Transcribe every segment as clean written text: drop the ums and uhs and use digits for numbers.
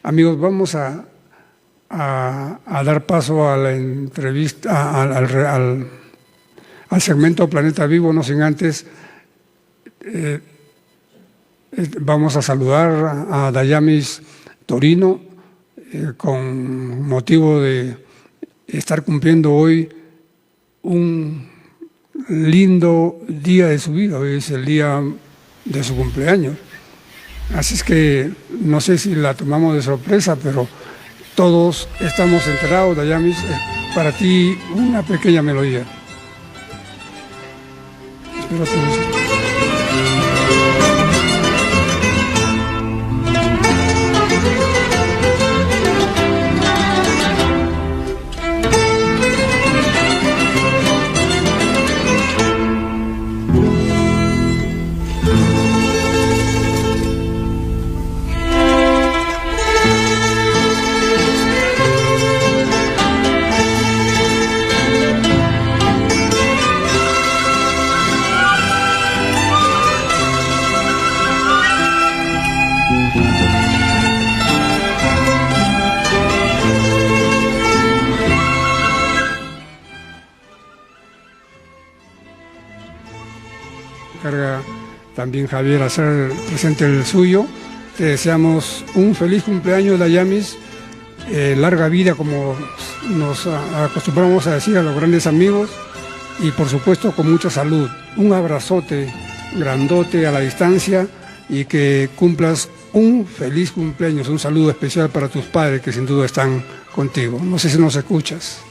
Amigos, vamos a dar paso a la entrevista, al segmento Planeta Vivo, no sin antes vamos a saludar a Dayamis Torino con motivo de estar cumpliendo hoy un lindo día de su vida. Hoy es el día de su cumpleaños. Así es que no sé si la tomamos de sorpresa, pero todos estamos enterados. Dayamis, para ti una pequeña melodía. Espero te guste. Carga también Javier a hacer presente el suyo. Te deseamos un feliz cumpleaños, Dayamis, larga vida, como nos acostumbramos a decir a los grandes amigos, y por supuesto con mucha salud. Un abrazote grandote a la distancia y que cumplas un feliz cumpleaños. Un saludo especial para tus padres que sin duda están contigo. No sé si nos escuchas.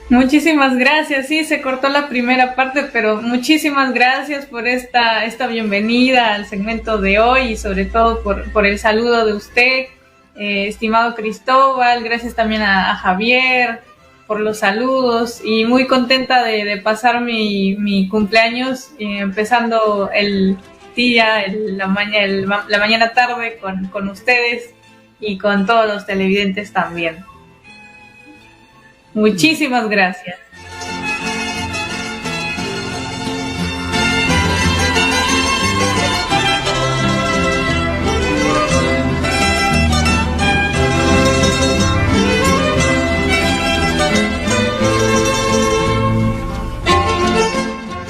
Muchísimas gracias, sí, se cortó la primera parte, pero muchísimas gracias por esta bienvenida al segmento de hoy y sobre todo por el saludo de usted, estimado Cristóbal. Gracias también a Javier por los saludos y muy contenta de pasar mi cumpleaños, empezando el día, la mañana tarde con ustedes y con todos los televidentes también. Muchísimas gracias.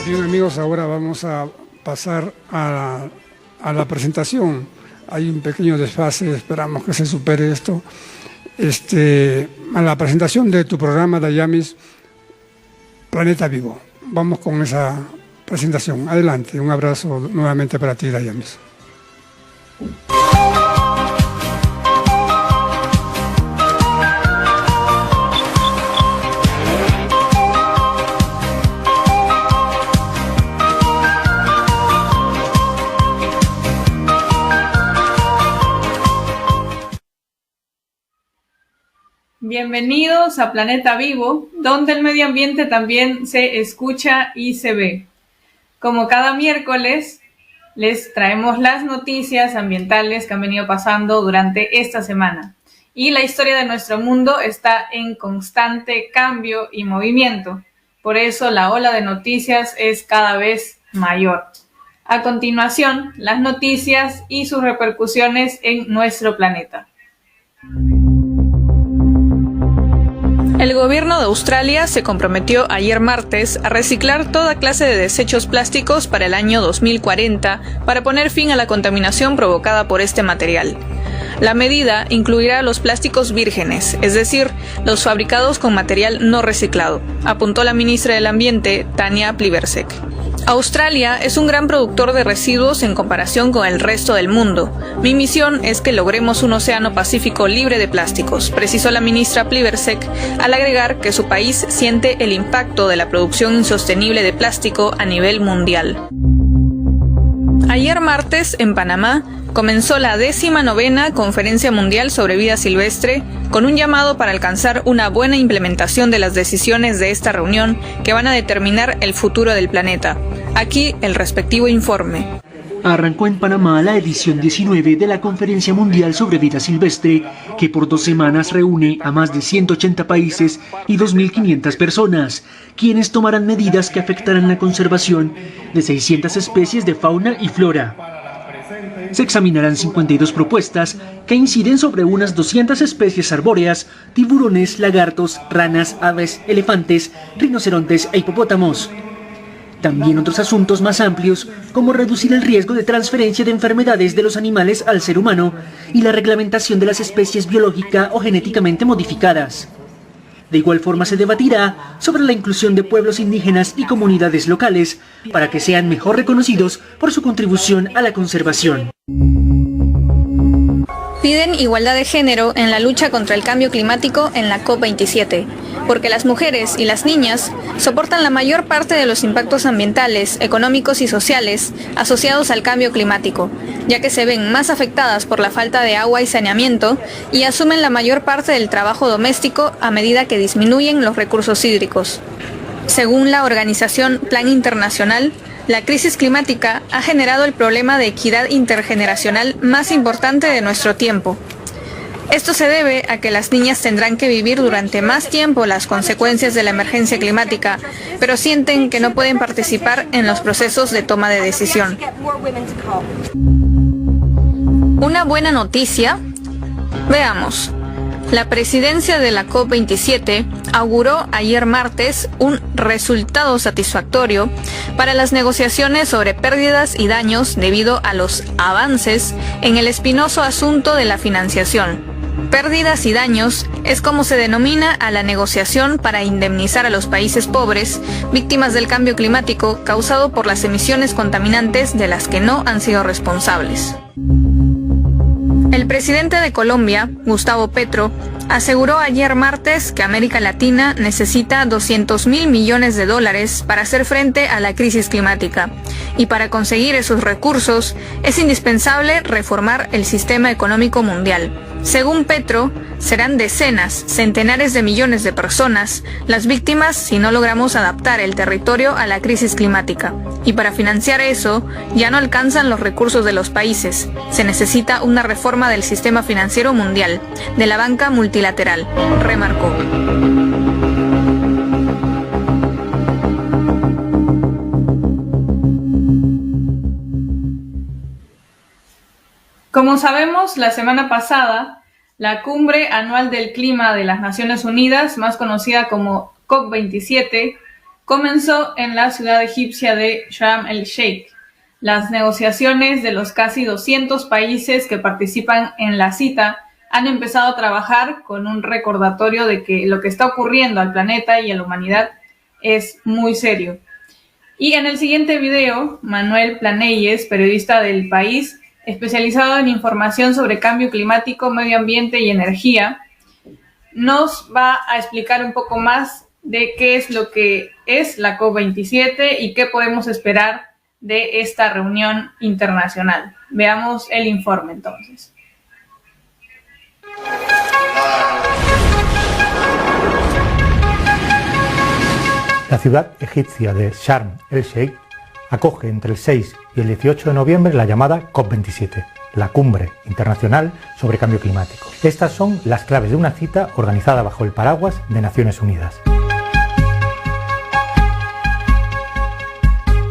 Bien, amigos, ahora vamos a pasar a la presentación. Hay un pequeño desfase, esperamos que se supere esto. A la presentación de tu programa, Dayamis, Planeta Vivo. Vamos con esa presentación. Adelante, un abrazo nuevamente para ti, Dayamis. Bienvenidos a Planeta Vivo, donde el medio ambiente también se escucha y se ve. Como cada miércoles, les traemos las noticias ambientales que han venido pasando durante esta semana. Y la historia de nuestro mundo está en constante cambio y movimiento. Por eso la ola de noticias es cada vez mayor. A continuación, las noticias y sus repercusiones en nuestro planeta. El gobierno de Australia se comprometió ayer martes a reciclar toda clase de desechos plásticos para el año 2040 para poner fin a la contaminación provocada por este material. La medida incluirá los plásticos vírgenes, es decir, los fabricados con material no reciclado, apuntó la ministra del Ambiente, Tanya Plibersek. Australia es un gran productor de residuos en comparación con el resto del mundo. Mi misión es que logremos un océano Pacífico libre de plásticos, precisó la ministra Plibersek, al agregar que su país siente el impacto de la producción insostenible de plástico a nivel mundial. Ayer martes, en Panamá, comenzó la 19ª Conferencia Mundial sobre Vida Silvestre, con un llamado para alcanzar una buena implementación de las decisiones de esta reunión que van a determinar el futuro del planeta. Aquí el respectivo informe. Arrancó en Panamá la edición 19 de la Conferencia Mundial sobre Vida Silvestre, que por 2 semanas reúne a más de 180 países y 2.500 personas, quienes tomarán medidas que afectarán la conservación de 600 especies de fauna y flora. Se examinarán 52 propuestas que inciden sobre unas 200 especies arbóreas, tiburones, lagartos, ranas, aves, elefantes, rinocerontes e hipopótamos. También otros asuntos más amplios, como reducir el riesgo de transferencia de enfermedades de los animales al ser humano y la reglamentación de las especies biológica o genéticamente modificadas. De igual forma se debatirá sobre la inclusión de pueblos indígenas y comunidades locales para que sean mejor reconocidos por su contribución a la conservación. Piden igualdad de género en la lucha contra el cambio climático en la COP27, porque las mujeres y las niñas soportan la mayor parte de los impactos ambientales, económicos y sociales asociados al cambio climático, ya que se ven más afectadas por la falta de agua y saneamiento y asumen la mayor parte del trabajo doméstico a medida que disminuyen los recursos hídricos. Según la organización Plan Internacional, la crisis climática ha generado el problema de equidad intergeneracional más importante de nuestro tiempo. Esto se debe a que las niñas tendrán que vivir durante más tiempo las consecuencias de la emergencia climática, pero sienten que no pueden participar en los procesos de toma de decisión. Una buena noticia. Veamos. La presidencia de la COP27 auguró ayer martes un resultado satisfactorio para las negociaciones sobre pérdidas y daños debido a los avances en el espinoso asunto de la financiación. Pérdidas y daños es como se denomina a la negociación para indemnizar a los países pobres víctimas del cambio climático causado por las emisiones contaminantes de las que no han sido responsables. El presidente de Colombia, Gustavo Petro, aseguró ayer martes que América Latina necesita $200.000 millones para hacer frente a la crisis climática, y para conseguir esos recursos es indispensable reformar el sistema económico mundial. Según Petro, serán decenas, centenares de millones de personas las víctimas si no logramos adaptar el territorio a la crisis climática. Y para financiar eso, ya no alcanzan los recursos de los países. Se necesita una reforma del sistema financiero mundial, de la banca multilateral, remarcó. Como sabemos, la semana pasada, la Cumbre Anual del Clima de las Naciones Unidas, más conocida como COP27, comenzó en la ciudad egipcia de Sharm el-Sheikh. Las negociaciones de los casi 200 países que participan en la cita han empezado a trabajar con un recordatorio de que lo que está ocurriendo al planeta y a la humanidad es muy serio. Y en el siguiente video, Manuel Planelles, periodista del País, especializado en información sobre cambio climático, medio ambiente y energía, nos va a explicar un poco más de qué es lo que es la COP27 y qué podemos esperar de esta reunión internacional. Veamos el informe entonces. La ciudad egipcia de Sharm el-Sheikh acoge entre el 6 y el 18 de noviembre la llamada COP27, la Cumbre Internacional sobre Cambio Climático. Estas son las claves de una cita organizada bajo el paraguas de Naciones Unidas.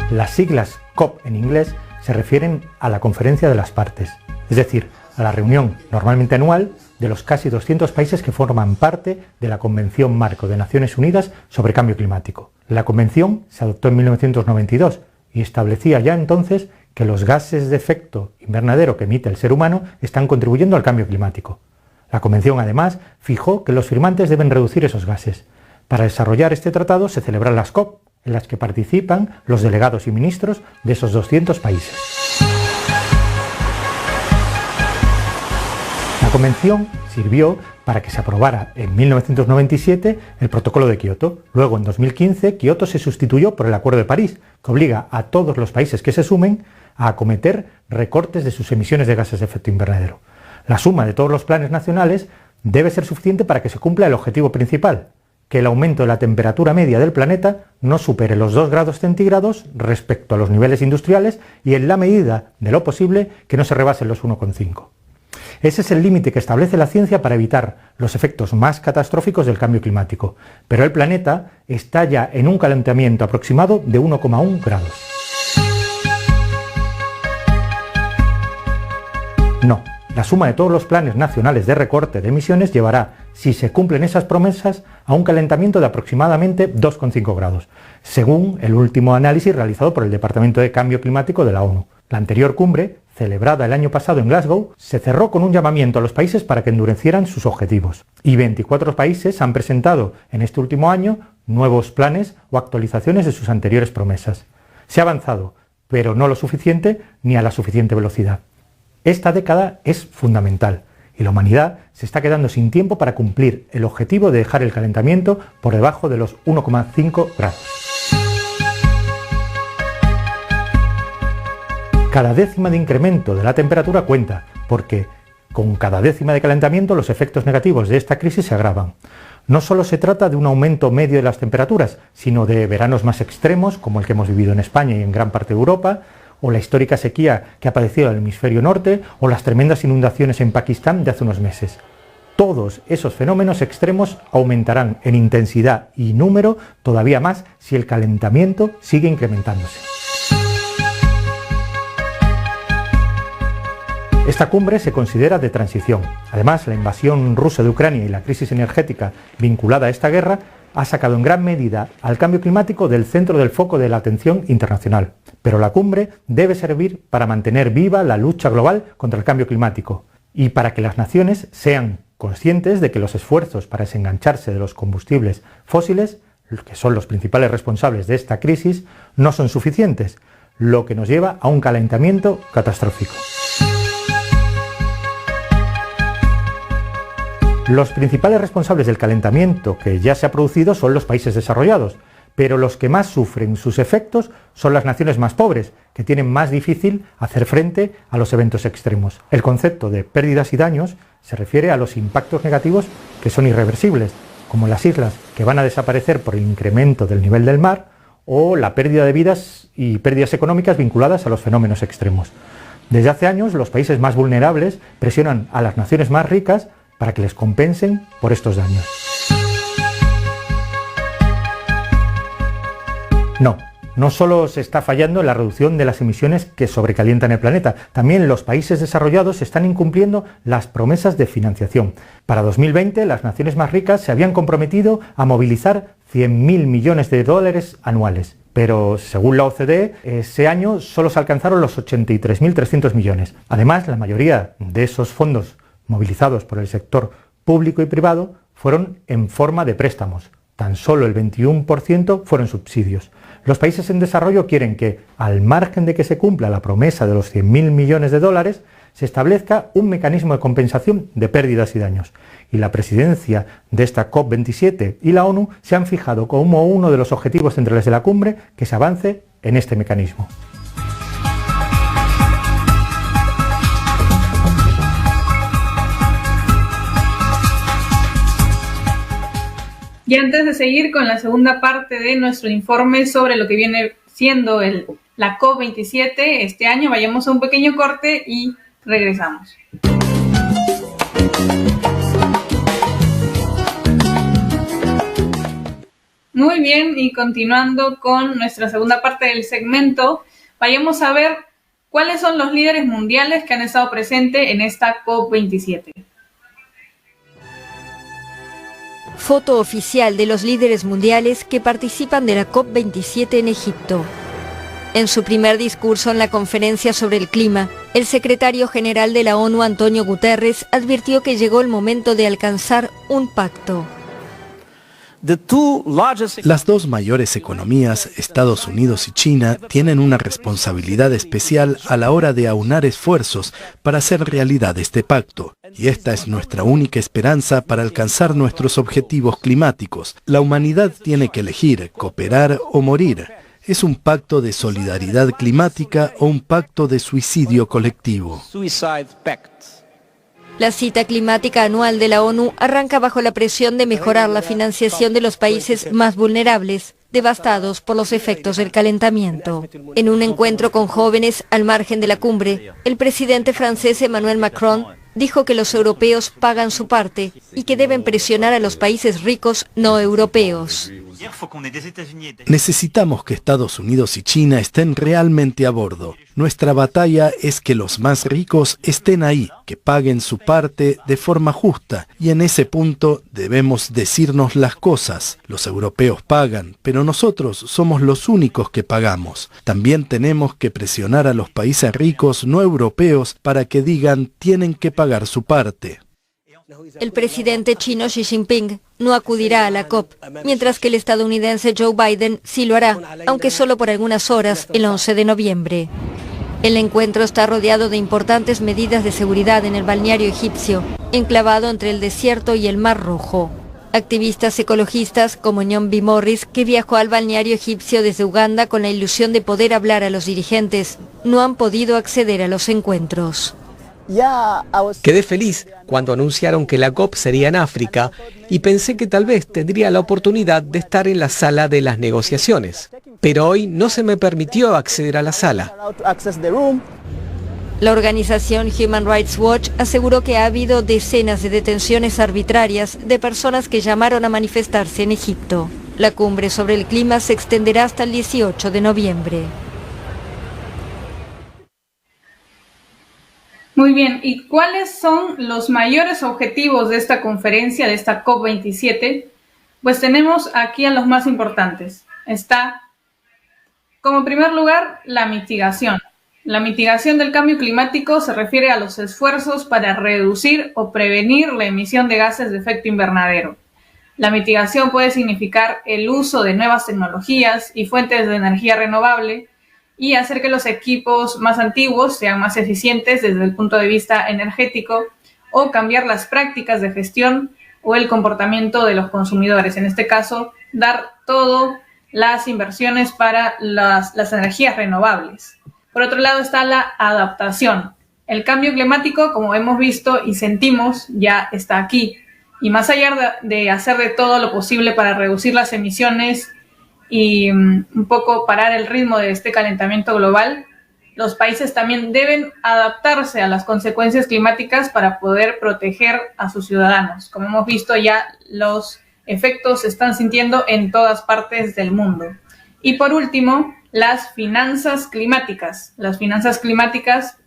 Las siglas COP en inglés se refieren a la Conferencia de las Partes, es decir, a la reunión normalmente anual de los casi 200 países que forman parte de la Convención Marco de Naciones Unidas sobre Cambio Climático. La convención se adoptó en 1992 y establecía ya entonces que los gases de efecto invernadero que emite el ser humano están contribuyendo al cambio climático. La convención además fijó que los firmantes deben reducir esos gases. Para desarrollar este tratado se celebran las COP, en las que participan los delegados y ministros de esos 200 países. La convención sirvió para que se aprobara en 1997 el Protocolo de Kioto. Luego, en 2015, Kioto se sustituyó por el Acuerdo de París, que obliga a todos los países que se sumen a acometer recortes de sus emisiones de gases de efecto invernadero. La suma de todos los planes nacionales debe ser suficiente para que se cumpla el objetivo principal, que el aumento de la temperatura media del planeta no supere los 2 grados centígrados respecto a los niveles industriales y, en la medida de lo posible, que no se rebasen los 1,5. Ese es el límite que establece la ciencia para evitar los efectos más catastróficos del cambio climático, pero el planeta está ya en un calentamiento aproximado de 1,1 grados. No, la suma de todos los planes nacionales de recorte de emisiones llevará, si se cumplen esas promesas, a un calentamiento de aproximadamente 2,5 grados, según el último análisis realizado por el Departamento de Cambio Climático de la ONU. La anterior cumbre, celebrada el año pasado en Glasgow, se cerró con un llamamiento a los países para que endurecieran sus objetivos. Y 24 países han presentado en este último año nuevos planes o actualizaciones de sus anteriores promesas. Se ha avanzado, pero no lo suficiente ni a la suficiente velocidad. Esta década es fundamental y la humanidad se está quedando sin tiempo para cumplir el objetivo de dejar el calentamiento por debajo de los 1,5 grados. Cada décima de incremento de la temperatura cuenta, porque con cada décima de calentamiento los efectos negativos de esta crisis se agravan. No solo se trata de un aumento medio de las temperaturas, sino de veranos más extremos, como el que hemos vivido en España y en gran parte de Europa, o la histórica sequía que ha padecido el hemisferio norte, o las tremendas inundaciones en Pakistán de hace unos meses. Todos esos fenómenos extremos aumentarán en intensidad y número todavía más si el calentamiento sigue incrementándose. Esta cumbre se considera de transición. Además, la invasión rusa de Ucrania y la crisis energética vinculada a esta guerra ha sacado en gran medida al cambio climático del centro del foco de la atención internacional. Pero la cumbre debe servir para mantener viva la lucha global contra el cambio climático y para que las naciones sean conscientes de que los esfuerzos para desengancharse de los combustibles fósiles, que son los principales responsables de esta crisis, no son suficientes, lo que nos lleva a un calentamiento catastrófico. Los principales responsables del calentamiento que ya se ha producido son los países desarrollados, pero los que más sufren sus efectos son las naciones más pobres, que tienen más difícil hacer frente a los eventos extremos. El concepto de pérdidas y daños se refiere a los impactos negativos que son irreversibles, como las islas que van a desaparecer por el incremento del nivel del mar, o la pérdida de vidas y pérdidas económicas vinculadas a los fenómenos extremos. Desde hace años, los países más vulnerables presionan a las naciones más ricas para que les compensen por estos daños. No solo se está fallando en la reducción de las emisiones que sobrecalientan el planeta, también los países desarrollados están incumpliendo las promesas de financiación. Para 2020, las naciones más ricas se habían comprometido a movilizar 100.000 millones de dólares anuales. Pero, según la OCDE, ese año solo se alcanzaron los 83.300 millones. Además, la mayoría de esos fondos movilizados por el sector público y privado fueron en forma de préstamos. Tan solo el 21% fueron subsidios. Los países en desarrollo quieren que, al margen de que se cumpla la promesa de los 100.000 millones de dólares, se establezca un mecanismo de compensación de pérdidas y daños. Y la presidencia de esta COP27 y la ONU se han fijado como uno de los objetivos centrales de la cumbre que se avance en este mecanismo. Y antes de seguir con la segunda parte de nuestro informe sobre lo que viene siendo la COP27 este año, vayamos a un pequeño corte y regresamos. Muy bien, y continuando con nuestra segunda parte del segmento, vayamos a ver cuáles son los líderes mundiales que han estado presentes en esta COP27. Foto oficial de los líderes mundiales que participan de la COP27 en Egipto. En su primer discurso en la conferencia sobre el clima, el secretario general de la ONU, Antonio Guterres, advirtió que llegó el momento de alcanzar un pacto. Las dos mayores economías, Estados Unidos y China, tienen una responsabilidad especial a la hora de aunar esfuerzos para hacer realidad este pacto. Y esta es nuestra única esperanza para alcanzar nuestros objetivos climáticos. La humanidad tiene que elegir cooperar o morir. ¿Es un pacto de solidaridad climática o un pacto de suicidio colectivo? La cita climática anual de la ONU arranca bajo la presión de mejorar la financiación de los países más vulnerables, devastados por los efectos del calentamiento. En un encuentro con jóvenes al margen de la cumbre, el presidente francés Emmanuel Macron dijo que los europeos pagan su parte y que deben presionar a los países ricos no europeos. Necesitamos que Estados Unidos y China estén realmente a bordo. Nuestra batalla es que los más ricos estén ahí, que paguen su parte de forma justa, y en ese punto debemos decirnos las cosas. Los europeos pagan, pero nosotros somos los únicos que pagamos. También tenemos que presionar a los países ricos no europeos para que digan tienen que pagar su parte. El presidente chino Xi Jinping no acudirá a la COP, mientras que el estadounidense Joe Biden sí lo hará, aunque solo por algunas horas, el 11 de noviembre. El encuentro está rodeado de importantes medidas de seguridad en el balneario egipcio, enclavado entre el desierto y el Mar Rojo. Activistas ecologistas como Nyombi Morris, que viajó al balneario egipcio desde Uganda con la ilusión de poder hablar a los dirigentes, no han podido acceder a los encuentros. Quedé feliz cuando anunciaron que la COP sería en África y pensé que tal vez tendría la oportunidad de estar en la sala de las negociaciones. Pero hoy no se me permitió acceder a la sala. La organización Human Rights Watch aseguró que ha habido decenas de detenciones arbitrarias de personas que llamaron a manifestarse en Egipto. La cumbre sobre el clima se extenderá hasta el 18 de noviembre. Muy bien, ¿y cuáles son los mayores objetivos de esta conferencia, de esta COP27? Pues tenemos aquí a los más importantes. Está, como primer lugar, la mitigación. La mitigación del cambio climático se refiere a los esfuerzos para reducir o prevenir la emisión de gases de efecto invernadero. La mitigación puede significar el uso de nuevas tecnologías y fuentes de energía renovable, y hacer que los equipos más antiguos sean más eficientes desde el punto de vista energético, o cambiar las prácticas de gestión o el comportamiento de los consumidores. En este caso, dar todas las inversiones para las energías renovables. Por otro lado está la adaptación. El cambio climático, como hemos visto y sentimos, ya está aquí. Y más allá de hacer de todo lo posible para reducir las emisiones y un poco parar el ritmo de este calentamiento global, los países también deben adaptarse a las consecuencias climáticas para poder proteger a sus ciudadanos. Como hemos visto ya, los efectos se están sintiendo en todas partes del mundo. Y por último, las finanzas climáticas. Las finanzas climáticas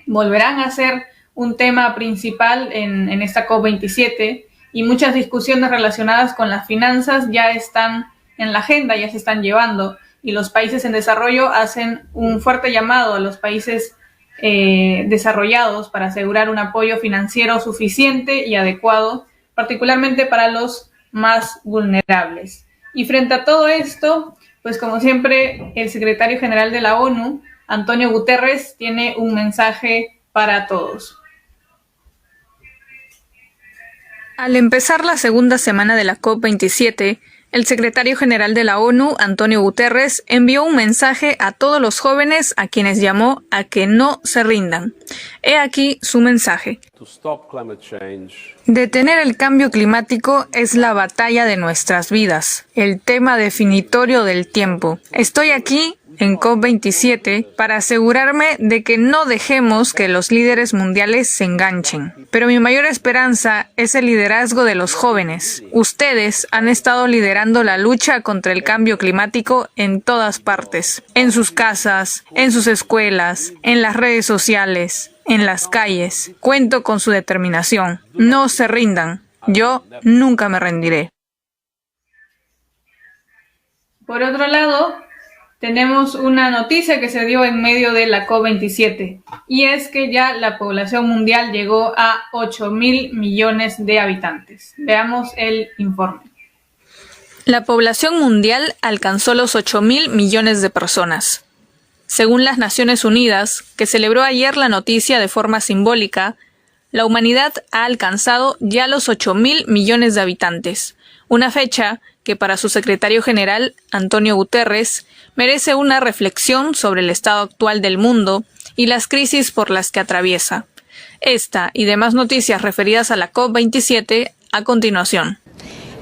volverán a ser un tema principal en esta COP27, y muchas discusiones relacionadas con las finanzas ya están en la agenda, ya se están llevando, y los países en desarrollo hacen un fuerte llamado a los países desarrollados para asegurar un apoyo financiero suficiente y adecuado, particularmente para los más vulnerables. Y frente a todo esto, pues como siempre, el secretario general de la ONU, Antonio Guterres, tiene un mensaje para todos. Al empezar la segunda semana de la COP27, el secretario general de la ONU, Antonio Guterres, envió un mensaje a todos los jóvenes a quienes llamó a que no se rindan. He aquí su mensaje. Detener el cambio climático es la batalla de nuestras vidas, el tema definitorio del tiempo. Estoy aquí en COP27 para asegurarme de que no dejemos que los líderes mundiales se enganchen. Pero mi mayor esperanza es el liderazgo de los jóvenes. Ustedes han estado liderando la lucha contra el cambio climático en todas partes, en sus casas, en sus escuelas, en las redes sociales, en las calles. Cuento con su determinación. No se rindan. Yo nunca me rendiré. Por otro lado, tenemos una noticia que se dio en medio de la COP27, y es que ya la población mundial llegó a 8.000 millones de habitantes. Veamos el informe. La población mundial alcanzó los 8.000 millones de personas. Según las Naciones Unidas, que celebró ayer la noticia de forma simbólica, la humanidad ha alcanzado ya los 8.000 millones de habitantes, una fecha que para su secretario general, Antonio Guterres, merece una reflexión sobre el estado actual del mundo y las crisis por las que atraviesa. Esta y demás noticias referidas a la COP27 a continuación.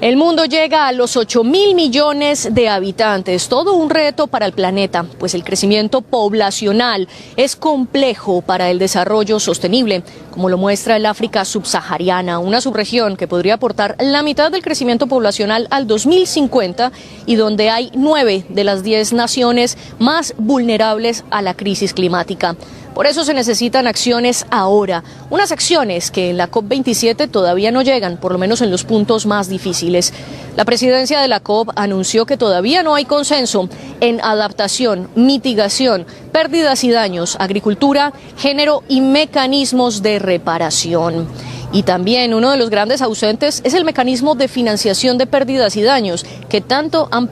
El mundo llega a los 8.000 millones de habitantes, todo un reto para el planeta, pues el crecimiento poblacional es complejo para el desarrollo sostenible, como lo muestra el África subsahariana, una subregión que podría aportar la mitad del crecimiento poblacional al 2050 y donde hay 9 de las 10 naciones más vulnerables a la crisis climática. Por eso se necesitan acciones ahora, unas acciones que en la COP27 todavía no llegan, por lo menos en los puntos más difíciles. La presidencia de la COP anunció que todavía no hay consenso en adaptación, mitigación, pérdidas y daños, agricultura, género y mecanismos de reparación. Y también uno de los grandes ausentes es el mecanismo de financiación de pérdidas y daños que tanto han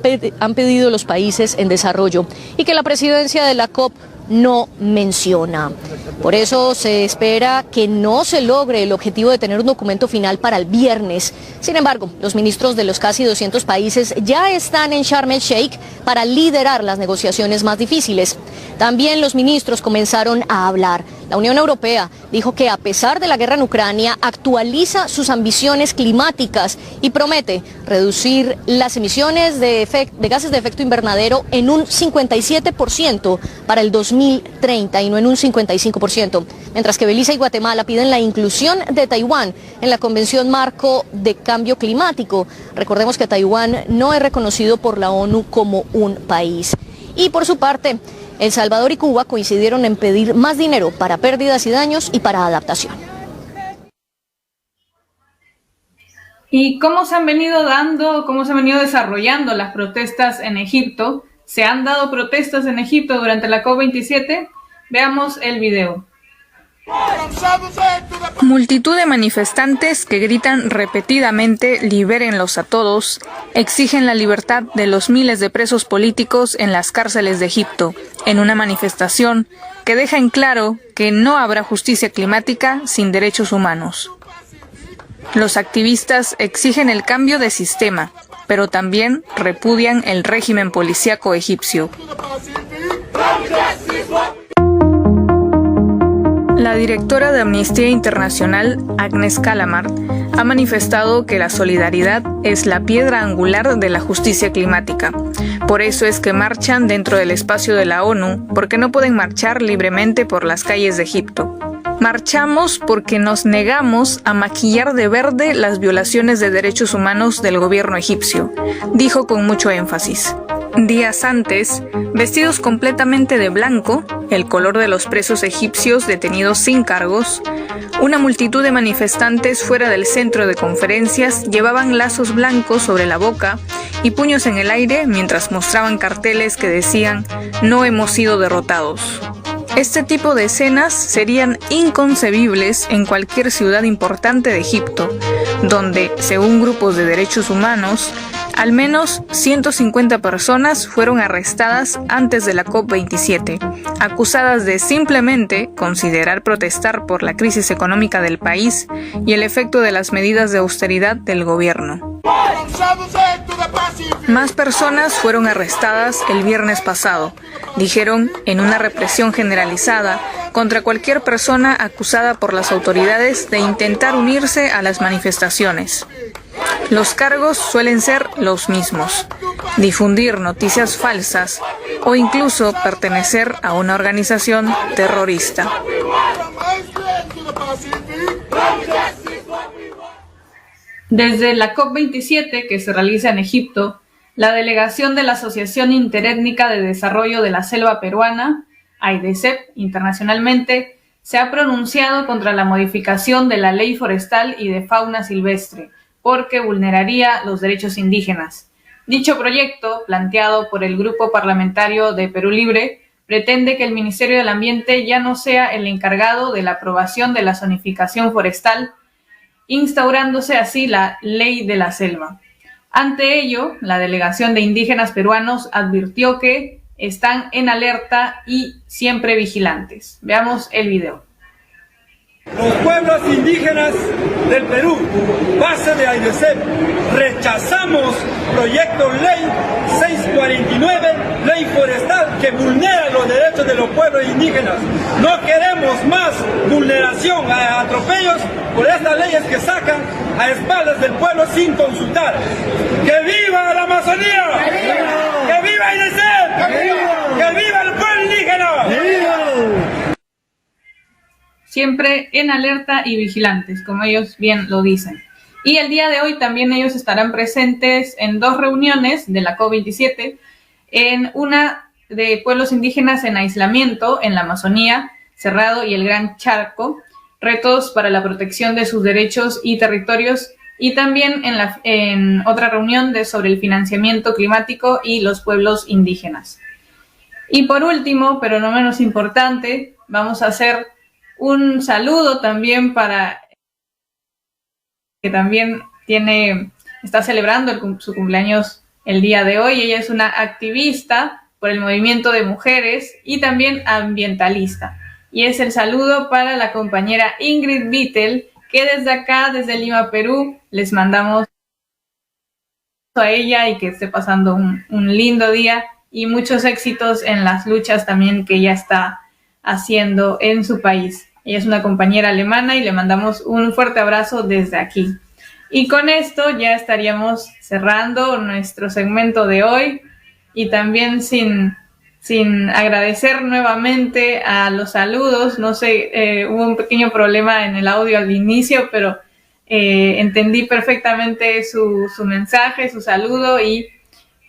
pedido los países en desarrollo y que la presidencia de la COP no menciona. Por eso se espera que no se logre el objetivo de tener un documento final para el viernes. Sin embargo, los ministros de los casi 200 países ya están en Sharm el Sheikh para liderar las negociaciones más difíciles. También los ministros comenzaron a hablar. La Unión Europea dijo que a pesar de la guerra en Ucrania, actualiza sus ambiciones climáticas y promete reducir las emisiones de gases de efecto invernadero en un 57% para el 2030 y no en un 55%, mientras que Belice y Guatemala piden la inclusión de Taiwán en la Convención Marco de Cambio Climático. Recordemos que Taiwán no es reconocido por la ONU como un país. Y por su parte, El Salvador y Cuba coincidieron en pedir más dinero para pérdidas y daños y para adaptación. ¿Y cómo se han venido desarrollando las protestas en Egipto? ¿Se han dado protestas en Egipto durante la COP27? Veamos el video. Multitud de manifestantes que gritan repetidamente "libérenlos a todos", exigen la libertad de los miles de presos políticos en las cárceles de Egipto, en una manifestación que deja en claro que no habrá justicia climática sin derechos humanos. Los activistas exigen el cambio de sistema, pero también repudian el régimen policíaco egipcio. La directora de Amnistía Internacional, Agnes Callamard, ha manifestado que la solidaridad es la piedra angular de la justicia climática. Por eso es que marchan dentro del espacio de la ONU, porque no pueden marchar libremente por las calles de Egipto. Marchamos porque nos negamos a maquillar de verde las violaciones de derechos humanos del gobierno egipcio, dijo con mucho énfasis. Días antes, vestidos completamente de blanco, el color de los presos egipcios detenidos sin cargos, una multitud de manifestantes fuera del centro de conferencias llevaban lazos blancos sobre la boca y puños en el aire mientras mostraban carteles que decían "No hemos sido derrotados". Este tipo de escenas serían inconcebibles en cualquier ciudad importante de Egipto, donde, según grupos de derechos humanos, al menos 150 personas fueron arrestadas antes de la COP27, acusadas de simplemente considerar protestar por la crisis económica del país y el efecto de las medidas de austeridad del gobierno. Más personas fueron arrestadas el viernes pasado, dijeron, en una represión generalizada contra cualquier persona acusada por las autoridades de intentar unirse a las manifestaciones. Los cargos suelen ser los mismos: difundir noticias falsas o incluso pertenecer a una organización terrorista. Desde la COP27 que se realiza en Egipto, la delegación de la Asociación Interétnica de Desarrollo de la Selva Peruana, AIDESEP internacionalmente, se ha pronunciado contra la modificación de la Ley Forestal y de Fauna Silvestre, porque vulneraría los derechos indígenas. Dicho proyecto, planteado por el Grupo Parlamentario de Perú Libre, pretende que el Ministerio del Ambiente ya no sea el encargado de la aprobación de la zonificación forestal, instaurándose así la Ley de la Selva. Ante ello, la delegación de indígenas peruanos advirtió que están en alerta y siempre vigilantes. Veamos el video. Los pueblos indígenas del Perú, base de AIDESEP, rechazamos proyecto ley 649, ley forestal que vulnera los derechos de los pueblos indígenas. No queremos más vulneración, atropellos por estas leyes que sacan a espaldas del pueblo sin consultar. ¡Que viva la Amazonía! ¡Que viva! ¡Que viva INESEP! ¡Que viva! ¡Que viva el pueblo indígena! ¡Que viva! Siempre en alerta y vigilantes, como ellos bien lo dicen. Y el día de hoy también ellos estarán presentes en 2 reuniones de la COP27, en una de pueblos indígenas en aislamiento en la Amazonía, Cerrado y el Gran Chaco, retos para la protección de sus derechos y territorios, y también en otra reunión sobre el financiamiento climático y los pueblos indígenas. Y por último, pero no menos importante, vamos a hacer un saludo también para que también está celebrando su cumpleaños el día de hoy. Ella es una activista por el movimiento de mujeres y también ambientalista. Y es el saludo para la compañera Ingrid Vittel, que desde acá, desde Lima, Perú, les mandamos a ella y que esté pasando un lindo día y muchos éxitos en las luchas también que ella está haciendo en su país. Ella es una compañera alemana y le mandamos un fuerte abrazo desde aquí. Y con esto ya estaríamos cerrando nuestro segmento de hoy y también sin agradecer nuevamente a los saludos. No sé, hubo un pequeño problema en el audio al inicio, pero entendí perfectamente su mensaje, su saludo, y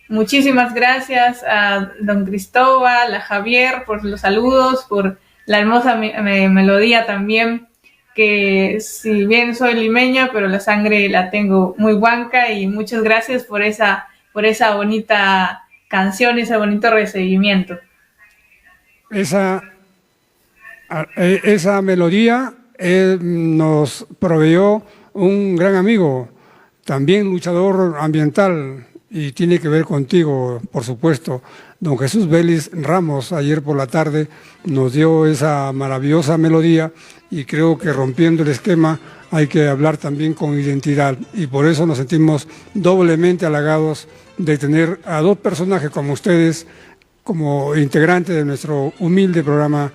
muchísimas gracias a don Cristóbal, a Javier por los saludos, por la hermosa melodía también, que si bien soy limeña, pero la sangre la tengo muy huanca, y muchas gracias por esa bonita canción, ese bonito recibimiento. Esa melodía nos proveyó un gran amigo, también luchador ambiental, y tiene que ver contigo, por supuesto. Don Jesús Vélez Ramos, ayer por la tarde, nos dio esa maravillosa melodía, y creo que rompiendo el esquema hay que hablar también con identidad, y por eso nos sentimos doblemente halagados de tener a 2 personajes como ustedes como integrantes de nuestro humilde programa,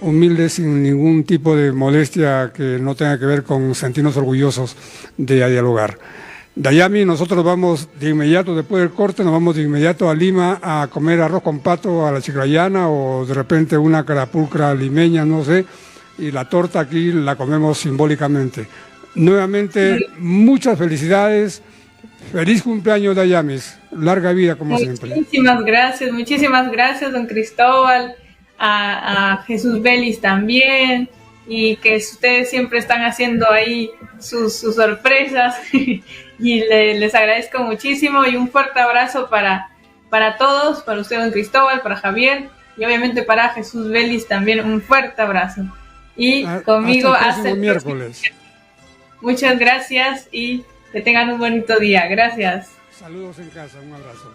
humilde sin ningún tipo de molestia que no tenga que ver con sentirnos orgullosos de dialogar. Dayami, nosotros vamos de inmediato, después del corte, nos vamos de inmediato a Lima a comer arroz con pato a la chiclayana, o de repente una carapulcra limeña, no sé, y la torta aquí la comemos simbólicamente. Nuevamente, muchas felicidades, feliz cumpleaños Dayamis, larga vida como siempre. Muchísimas gracias don Cristóbal, a Jesús Vélez también, y que ustedes siempre están haciendo ahí sus sorpresas y les agradezco muchísimo, y un fuerte abrazo para todos, para usted don Cristóbal, para Javier, y obviamente para Jesús Vélez también un fuerte abrazo. Y conmigo hasta el miércoles. Muchas gracias y que tengan un bonito día. Gracias. Saludos en casa, un abrazo.